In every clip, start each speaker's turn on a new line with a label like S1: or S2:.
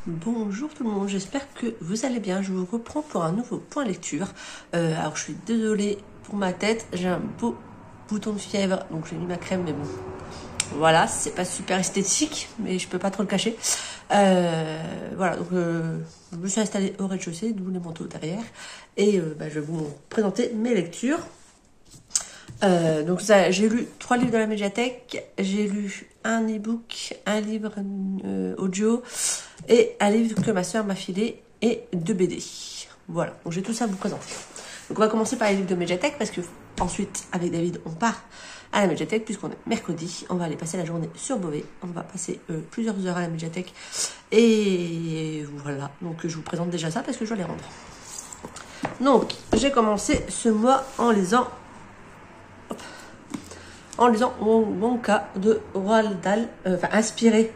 S1: Bonjour tout le monde, j'espère que vous allez bien. Je vous reprends pour un nouveau point lecture. Alors je suis désolée pour ma tête, j'ai un beau bouton de fièvre, donc j'ai mis ma crème, mais bon, voilà, c'est pas super esthétique, mais je peux pas trop le cacher. Voilà, donc je me suis installée au rez-de-chaussée, d'où les manteaux derrière, et je vais vous présenter mes lectures. Donc ça, j'ai lu 3 livres de la médiathèque, j'ai lu un e-book, un livre audio et un livre que ma soeur m'a filé et 2 BD. Voilà, donc j'ai tout ça à vous présenter. Donc on va commencer par les livres de médiathèque parce que ensuite avec David on part à la médiathèque puisqu'on est mercredi. On va aller passer la journée sur Beauvais. On va passer plusieurs heures à la médiathèque et voilà. Donc je vous présente déjà ça parce que je dois les rendre. Donc j'ai commencé ce mois en lisant Wonka de Roald Dahl, inspiré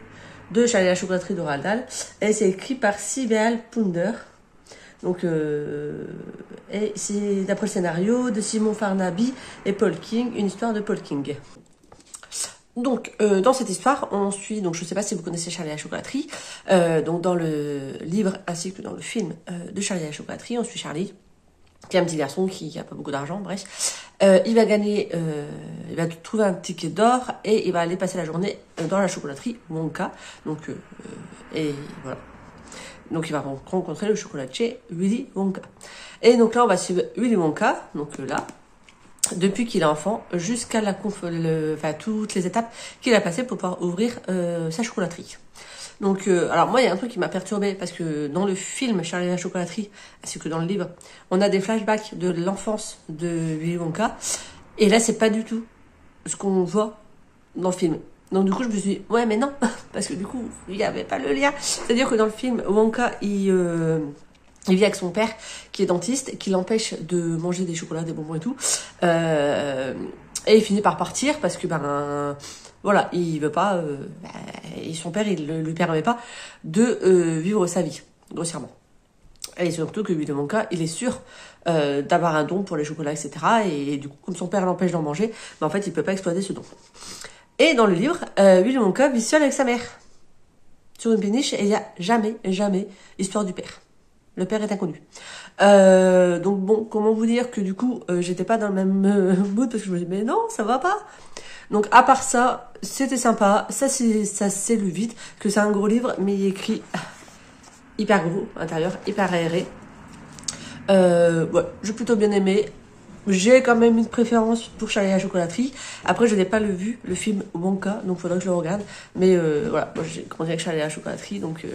S1: de Charlie et la chocolaterie de Roald Dahl. Et c'est écrit par Sibel Pounder. Donc, et c'est d'après le scénario de Simon Farnaby et Paul King, une histoire de Paul King. Donc, dans cette histoire, on suit, donc je ne sais pas si vous connaissez Charlie et la chocolaterie, donc dans le livre ainsi que dans le film de Charlie et la chocolaterie, on suit Charlie, qui est un petit garçon qui a pas beaucoup d'argent, bref. Il va gagner, il va trouver un ticket d'or et il va aller passer la journée dans la chocolaterie Wonka. Donc, et voilà. Donc, il va rencontrer le chocolatier Willy Wonka. Et donc là, on va suivre Willy Wonka, donc là, depuis qu'il est enfant, jusqu'à toutes les étapes qu'il a passées pour pouvoir ouvrir sa chocolaterie. Donc, alors moi, il y a un truc qui m'a perturbée parce que dans le film Charlie et la chocolaterie, ainsi que dans le livre, on a des flashbacks de l'enfance de Willy Wonka. Et là, c'est pas du tout ce qu'on voit dans le film. Donc, du coup, je me suis dit, ouais, mais non, parce que du coup, il n'y avait pas le lien. C'est-à-dire que dans le film, Wonka, il vit avec son père qui est dentiste, qui l'empêche de manger des chocolats, des bonbons et tout. Et il finit par partir parce que, voilà, il veut pas, et son père, il ne lui permet pas de vivre sa vie, grossièrement. Et surtout que Willy Wonka, il est sûr d'avoir un don pour les chocolats, etc. Et du coup, comme son père l'empêche d'en manger, en fait, il peut pas exploiter ce don. Et dans le livre, Willy Wonka vit seul avec sa mère, sur une péniche, et il n'y a jamais histoire du père. Le père est inconnu. Donc bon, comment vous dire que du coup, j'étais pas dans le même mood parce que je me dis mais non, ça va pas. Donc à part ça, c'était sympa. Ça s'est lu vite, que c'est un gros livre, mais il est écrit hyper gros à l'intérieur, hyper aéré. Ouais, j'ai plutôt bien aimé. J'ai quand même une préférence pour Charlie et la chocolaterie. Après, je n'ai pas vu le film Wonka, donc il faudra que je le regarde. Mais voilà, moi j'ai grandi avec Charlie et la chocolaterie, donc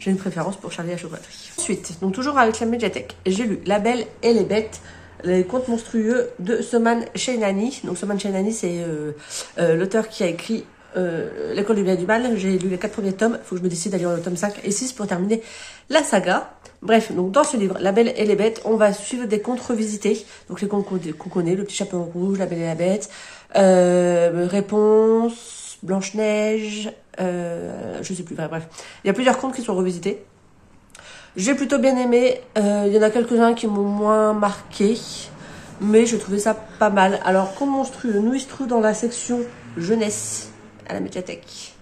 S1: j'ai une préférence pour Charlie et la chocolaterie. Ensuite, donc toujours avec la médiathèque, j'ai lu La Belle et les Bêtes, les contes monstrueux de Soman Chainani. Donc Soman Chainani, c'est l'auteur qui a écrit L'école du bien et du mal. J'ai lu les 4 premiers tomes, il faut que je me décide d'aller dans le tome 5 et 6 pour terminer la saga. Bref, donc dans ce livre, La Belle et les Bêtes, on va suivre des contes revisités. Donc les contes qu'on connaît, Le Petit Chaperon Rouge, La Belle et la Bête, Réponse, Blanche-Neige, je sais plus, bref. Il y a plusieurs contes qui sont revisités. J'ai plutôt bien aimé, il y en a quelques-uns qui m'ont moins marqué, mais je trouvais ça pas mal. Alors, Contes monstrueux, nous il se trouve dans la section jeunesse à la médiathèque.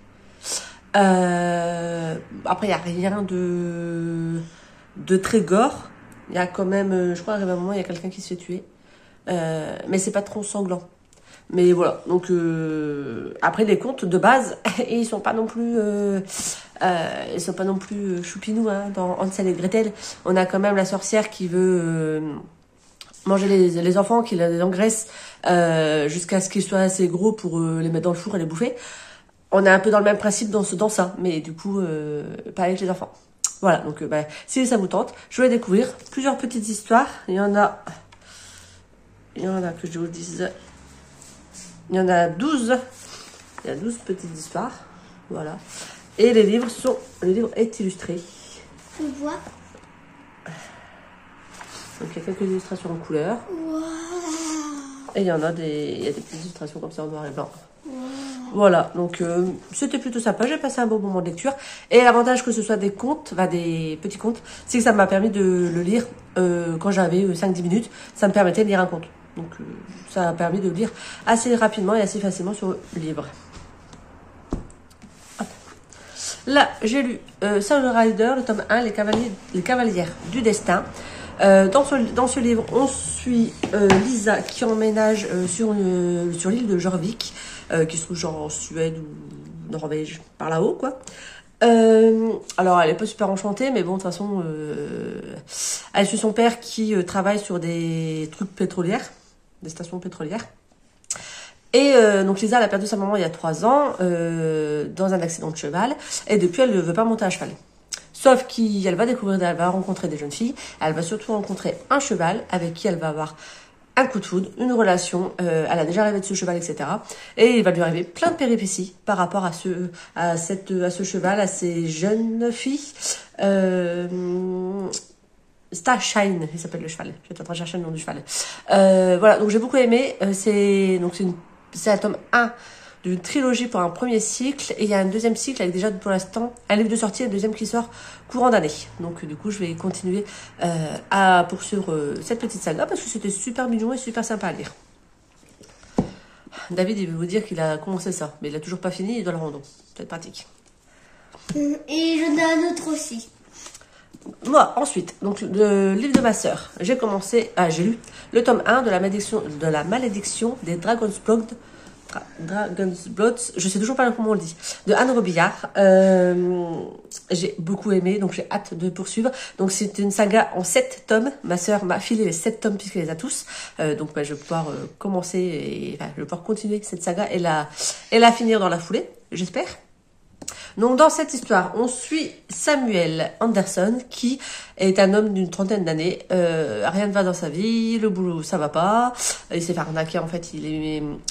S1: Après, il n'y a rien de très gore. Il y a quand même, je crois, à un moment, il y a quelqu'un qui se fait tuer. Mais c'est pas trop sanglant. Mais voilà, donc après les contes de base, et ils sont pas non plus choupinous, hein. Dans Hansel et Gretel, on a quand même la sorcière qui veut manger les enfants, qui les engraisse jusqu'à ce qu'ils soient assez gros pour les mettre dans le four et les bouffer. On est un peu dans le même principe dans ça, mais du coup pas avec les enfants. Voilà, donc si ça vous tente, je vais découvrir plusieurs petites histoires. Il y en a que je vous dise. Il y en a 12. Il y a 12 petites histoires. Voilà. Et le livre est illustré.
S2: On voit.
S1: Donc il y a quelques illustrations en couleur.
S2: Wow.
S1: Et il y a des petites illustrations comme ça en noir et blanc. Wow. Voilà, donc c'était plutôt sympa. J'ai passé un bon moment de lecture. Et l'avantage que ce soit des contes, des petits contes, c'est que ça m'a permis de le lire quand j'avais 5-10 minutes. Ça me permettait de lire un conte. Donc ça a permis de le lire assez rapidement et assez facilement sur le livre. Là, j'ai lu Soul Rider, le tome 1, les cavalières du destin. Dans ce livre, on suit Lisa qui emménage sur l'île de Jorvik, qui se trouve genre en Suède ou Norvège, par là-haut, quoi. Alors, elle est pas super enchantée, mais bon, de toute façon, elle suit son père qui travaille sur des trucs pétrolières, des stations pétrolières. Et donc Lisa, elle a perdu sa maman il y a 3 ans dans un accident de cheval, et depuis, elle ne veut pas monter à cheval. Sauf qu'elle va découvrir, elle va rencontrer des jeunes filles, elle va surtout rencontrer un cheval avec qui elle va avoir un coup de foudre, une relation, elle a déjà rêvé de ce cheval, etc. Et il va lui arriver plein de péripéties par rapport à ce cheval, à ces jeunes filles. Starshine, il s'appelle le cheval. J'étais en train de chercher le nom du cheval. Voilà, donc j'ai beaucoup aimé. C'est un tome 1 d'une trilogie pour un premier cycle, et il y a un deuxième cycle avec déjà pour l'instant un livre de sortie et un deuxième qui sort courant d'année. Donc du coup je vais continuer à poursuivre cette petite saga parce que c'était super mignon et super sympa à lire. David il veut vous dire qu'il a commencé ça, mais il l'a toujours pas fini, il doit le rendre. C'est pratique.
S2: Et j'en ai un autre aussi.
S1: Moi, ensuite, donc le livre de ma sœur, j'ai lu le tome 1 de la malédiction des Dragon's Blood, je sais toujours pas comment on le dit, de Anne Robillard. J'ai beaucoup aimé, donc j'ai hâte de poursuivre. Donc c'est une saga en 7 tomes. Ma sœur m'a filé les 7 tomes puisqu'elle les a tous. Donc je vais pouvoir commencer, je vais pouvoir continuer cette saga et la finir dans la foulée, j'espère. Donc dans cette histoire, on suit Samuel Anderson qui est un homme d'une 30aine d'années. Rien ne va dans sa vie, le boulot ça va pas. Il s'est fait arnaquer en fait. Il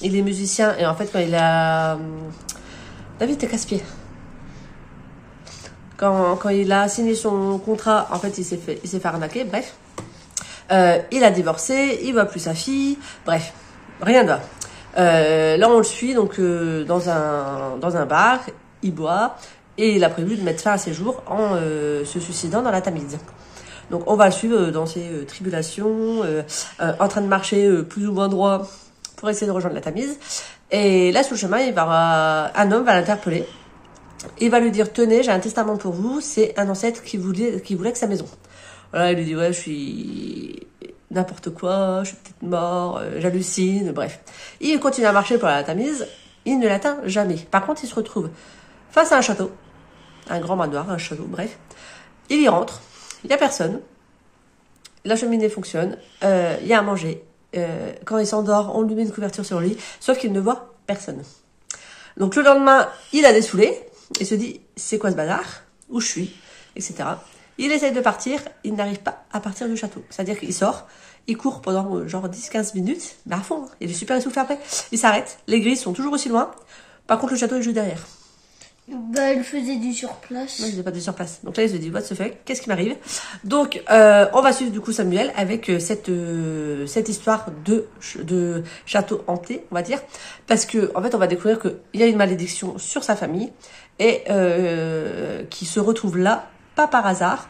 S1: est musicien et en fait quand il a David t'es casse-pied. Quand il a signé son contrat, en fait il s'est fait arnaquer. Bref, il a divorcé, il voit plus sa fille. Bref, rien ne va. Là on le suit donc dans un bar. Il boit et il a prévu de mettre fin à ses jours en se suicidant dans la Tamise. Donc on va le suivre dans ses tribulations, en train de marcher plus ou moins droit pour essayer de rejoindre la Tamise. Et là sur le chemin, un homme va l'interpeller. Il va lui dire tenez, j'ai un testament pour vous, c'est un ancêtre qui voulait que sa maison. Voilà, il lui dit ouais, je suis n'importe quoi, je suis peut-être mort, j'hallucine, bref. Il continue à marcher pour la Tamise, il ne l'atteint jamais. Par contre, il se retrouve face à un château, un grand manoir, un château, bref. Il y rentre, il n'y a personne, la cheminée fonctionne, il y a à manger. Quand il s'endort, on lui met une couverture sur lui, sauf qu'il ne voit personne. Donc le lendemain, il a des saoulés, il se dit, c'est quoi ce bazar? Où je suis? Etc. Il essaye de partir, il n'arrive pas à partir du château. C'est-à-dire qu'il sort, il court pendant genre 10-15 minutes, mais à fond, il est super essoufflé après. Il s'arrête, les grilles sont toujours aussi loin, par contre le château est juste derrière.
S2: Bah, il faisait du surplace.
S1: Non, il faisait pas du surplace. Donc là, il se dit, what the fuck, qu'est-ce qui m'arrive? Donc, on va suivre du coup Samuel avec cette histoire de château hanté, on va dire. Parce que, en fait, on va découvrir qu'il y a une malédiction sur sa famille et qui se retrouve là, pas par hasard.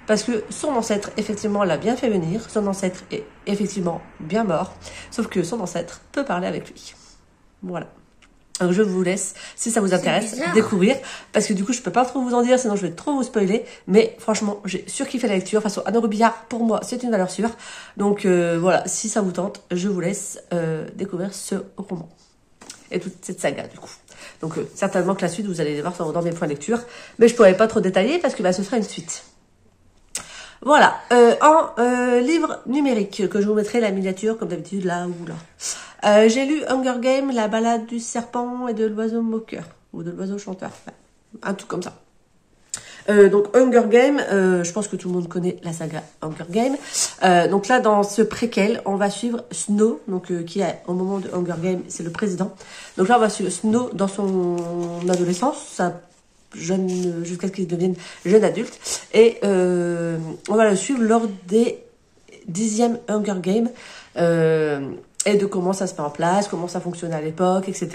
S1: Parce que son ancêtre, effectivement, l'a bien fait venir. Son ancêtre est effectivement bien mort. Sauf que son ancêtre peut parler avec lui. Voilà. Donc je vous laisse, si ça vous intéresse, découvrir. Parce que du coup, je peux pas trop vous en dire, sinon je vais trop vous spoiler. Mais franchement, j'ai surkiffé la lecture. De toute façon, Anne Robillard, pour moi, c'est une valeur sûre. Donc voilà, si ça vous tente, je vous laisse découvrir ce roman. Et toute cette saga, du coup. Donc certainement que la suite, vous allez les voir dans mes points de lecture. Mais je pourrais pas trop détailler parce que ce sera une suite. Voilà, livre numérique, que je vous mettrai la miniature, comme d'habitude, là ou là. J'ai lu Hunger Games, la balade du serpent et de l'oiseau moqueur, ou de l'oiseau chanteur, enfin, un truc comme ça. Donc Hunger Games, je pense que tout le monde connaît la saga Hunger Games. Donc là, dans ce préquel, on va suivre Snow, donc qui est au moment de Hunger Games, c'est le président. Donc là, on va suivre Snow dans son adolescence, jusqu'à ce qu'il devienne jeune adulte, et on va le suivre lors des 10e Hunger Games. et de comment ça se met en place, comment ça fonctionnait à l'époque, etc.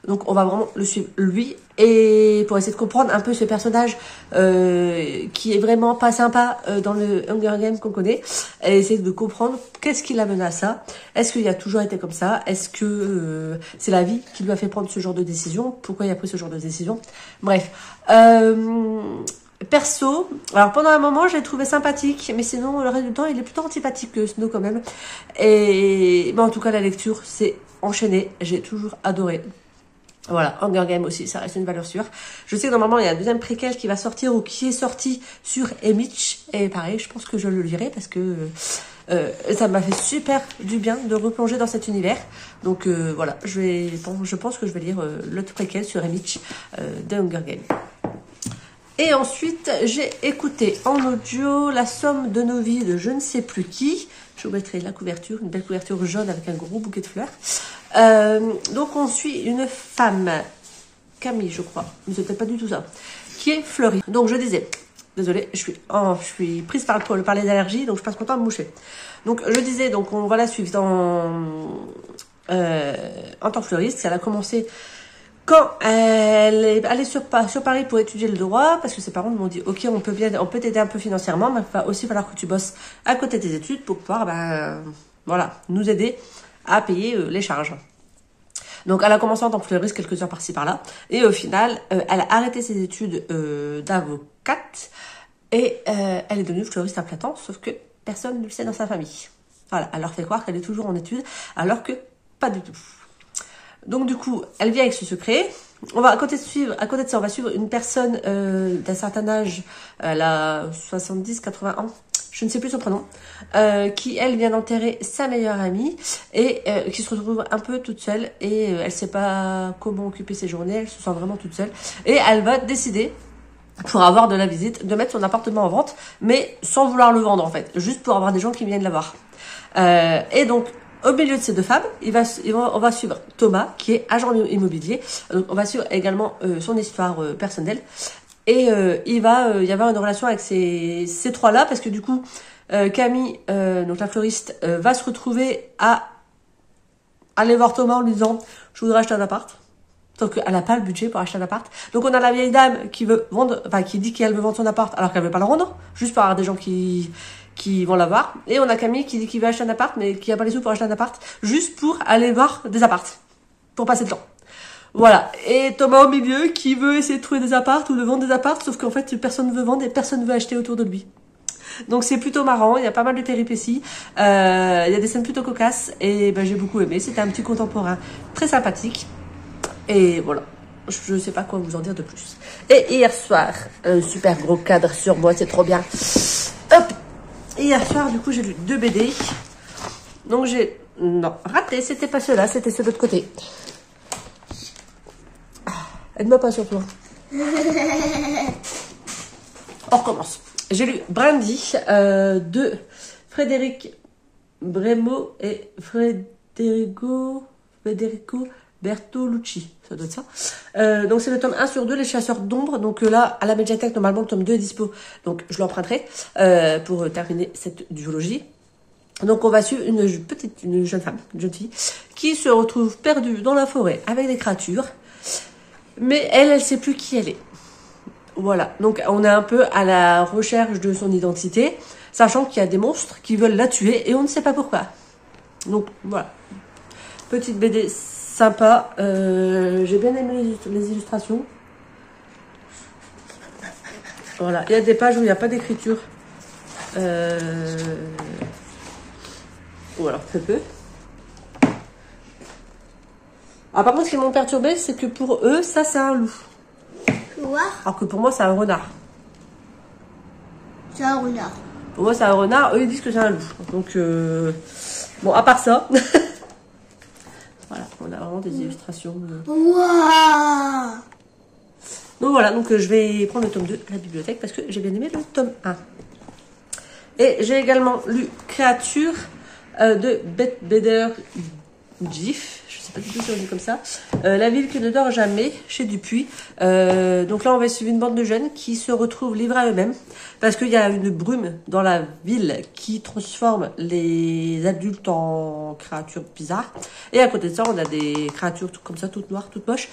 S1: Donc on va vraiment le suivre lui, et pour essayer de comprendre un peu ce personnage qui est vraiment pas sympa dans le Hunger Games qu'on connaît, et essayer de comprendre qu'est-ce qui l'amène à ça. Est-ce qu'il a toujours été comme ça? Est-ce que c'est la vie qui lui a fait prendre ce genre de décision? Pourquoi il a pris ce genre de décision? Bref. Perso, alors pendant un moment j'ai trouvé sympathique, mais sinon le reste du temps il est plutôt antipathique que Snow quand même. Et en tout cas la lecture c'est enchaîné, j'ai toujours adoré. Voilà, Hunger Games aussi, ça reste une valeur sûre. Je sais que normalement il y a un deuxième préquel qui va sortir ou qui est sorti sur Emmich, et pareil je pense que je le lirai parce que ça m'a fait super du bien de replonger dans cet univers. Donc voilà, je pense que je vais lire l'autre préquel sur Emmich de Hunger Games. Et ensuite, j'ai écouté en audio La somme de nos vies de je ne sais plus qui. Je vous mettrai la couverture, une belle couverture jaune avec un gros bouquet de fleurs. Donc on suit une femme, Camille je crois, mais c'était pas du tout ça, qui est fleurie. Donc je disais, désolée, je suis prise par les allergies, donc je passe mon temps à me moucher. Donc je disais, donc on va la suivre en tant que fleuriste. Elle a commencé quand elle est allée sur Paris pour étudier le droit, parce que ses parents m'ont dit ok, on peut t'aider un peu financièrement, mais il va aussi falloir que tu bosses à côté de tes études pour pouvoir voilà, nous aider à payer les charges. Donc elle a commencé en tant que fleuriste quelques heures par-ci par-là, et au final elle a arrêté ses études d'avocate, et elle est devenue fleuriste à plein temps, sauf que personne ne le sait dans sa famille. Voilà, elle leur fait croire qu'elle est toujours en études, alors que pas du tout. Donc du coup, elle vient avec ce secret. On va à côté de ça, on va suivre une personne d'un certain âge, elle a 70-80 ans, je ne sais plus son prénom, qui elle vient d'enterrer sa meilleure amie et qui se retrouve un peu toute seule, et elle sait pas comment occuper ses journées, elle se sent vraiment toute seule, et elle va décider, pour avoir de la visite, de mettre son appartement en vente, mais sans vouloir le vendre en fait, juste pour avoir des gens qui viennent la voir. Et donc au milieu de ces deux femmes, on va suivre Thomas, qui est agent immobilier. Donc, on va suivre également son histoire personnelle. Et il va y avoir une relation avec ces trois-là, parce que du coup, Camille, donc la fleuriste, va se retrouver à aller voir Thomas en lui disant « Je voudrais acheter un appart ». Donc elle n'a pas le budget pour acheter un appart. Donc on a la vieille dame qui veut vendre, enfin qui dit qu'elle veut vendre son appart alors qu'elle veut pas le rendre, juste pour avoir des gens qui vont la voir. Et on a Camille qui dit qu'il veut acheter un appart, mais qui a pas les sous pour acheter un appart, juste pour aller voir des apparts, pour passer le temps. Voilà. Et Thomas au milieu qui veut essayer de trouver des apparts ou de vendre des apparts, sauf qu'en fait personne ne veut vendre et personne ne veut acheter autour de lui. Donc c'est plutôt marrant, il y a pas mal de péripéties, il y a des scènes plutôt cocasses, et j'ai beaucoup aimé. C'était un petit contemporain très sympathique. Et voilà, je sais pas quoi vous en dire de plus. Et hier soir, un super gros cadre sur moi, c'est trop bien. Hop. Et hier soir, du coup, j'ai lu 2 BD. Donc non, raté, c'était pas ceux-là, c'était ceux de l'autre côté. Aide-moi pas sur toi. On recommence. J'ai lu Brandy de Frédéric Bremo et Federico Bertolucci, ça doit être ça. Donc c'est le tome 1 sur 2, Les Chasseurs d'Ombre. Donc là, à la médiathèque, normalement, le tome 2 est dispo. Donc je l'emprunterai pour terminer cette duologie. Donc on va suivre une jeune fille, qui se retrouve perdue dans la forêt avec des créatures. Mais elle sait plus qui elle est. Voilà, donc on est un peu à la recherche de son identité, sachant qu'il y a des monstres qui veulent la tuer et on ne sait pas pourquoi. Donc voilà, petite BD sympa, j'ai bien aimé les illustrations. Voilà, il y a des pages où il n'y a pas d'écriture. Ou alors très peu. Ah, par contre, ce qui m'a perturbé, c'est que pour eux, ça c'est un loup.
S2: Quoi?
S1: Alors que pour moi, c'est un renard.
S2: C'est un renard.
S1: Pour moi, c'est un renard. Eux, ils disent que c'est un loup. Donc, bon, à part ça. Voilà, on a vraiment des illustrations.
S2: Waouh!
S1: Donc voilà, donc je vais prendre le tome 2 à la bibliothèque parce que j'ai bien aimé le tome 1. Et j'ai également lu Créature de Bette Bader GIF, je sais pas du tout si on dit comme ça. La ville qui ne dort jamais, chez Dupuis. Donc là, on va suivre une bande de jeunes qui se retrouvent livrés à eux-mêmes parce qu'il y a une brume dans la ville qui transforme les adultes en créatures bizarres. Et à côté de ça, on a des créatures comme ça, toutes noires, toutes moches,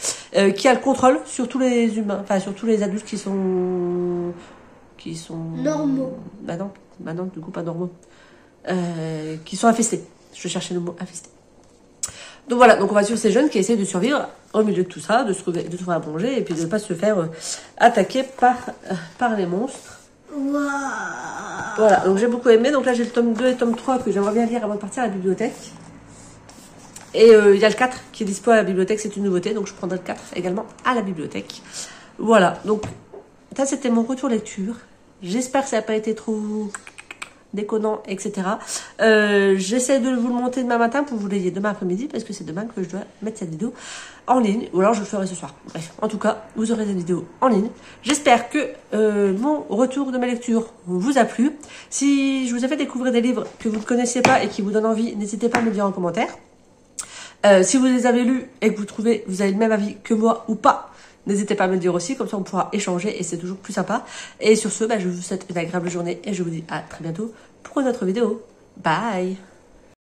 S1: qui a le contrôle sur tous les humains, enfin sur tous les adultes qui sont
S2: normaux.
S1: Bah non, du coup pas normaux. Qui sont infestés. Je cherchais le mot infesté. Donc voilà, donc on va suivre ces jeunes qui essaient de survivre au milieu de tout ça, de trouver à manger et puis de ne pas se faire attaquer par les monstres.
S2: Waouh.
S1: Voilà, donc j'ai beaucoup aimé. Donc là j'ai le tome 2 et le tome 3 que j'aimerais bien lire avant de partir à la bibliothèque. Et il y a le 4 qui est dispo à la bibliothèque, c'est une nouveauté, donc je prendrai le 4 également à la bibliothèque. Voilà, donc ça c'était mon retour lecture. J'espère que ça n'a pas été trop déconnant, etc. J'essaie de vous le monter demain matin pour vous l'ayez demain après-midi parce que c'est demain que je dois mettre cette vidéo en ligne ou alors je le ferai ce soir. Bref, en tout cas, vous aurez cette vidéo en ligne. J'espère que mon retour de ma lecture vous a plu. Si je vous ai fait découvrir des livres que vous ne connaissiez pas et qui vous donnent envie, n'hésitez pas à me le dire en commentaire. Si vous les avez lus et que vous avez le même avis que moi ou pas, n'hésitez pas à me le dire aussi, comme ça on pourra échanger et c'est toujours plus sympa. Et sur ce, je vous souhaite une agréable journée et je vous dis à très bientôt pour une autre vidéo. Bye!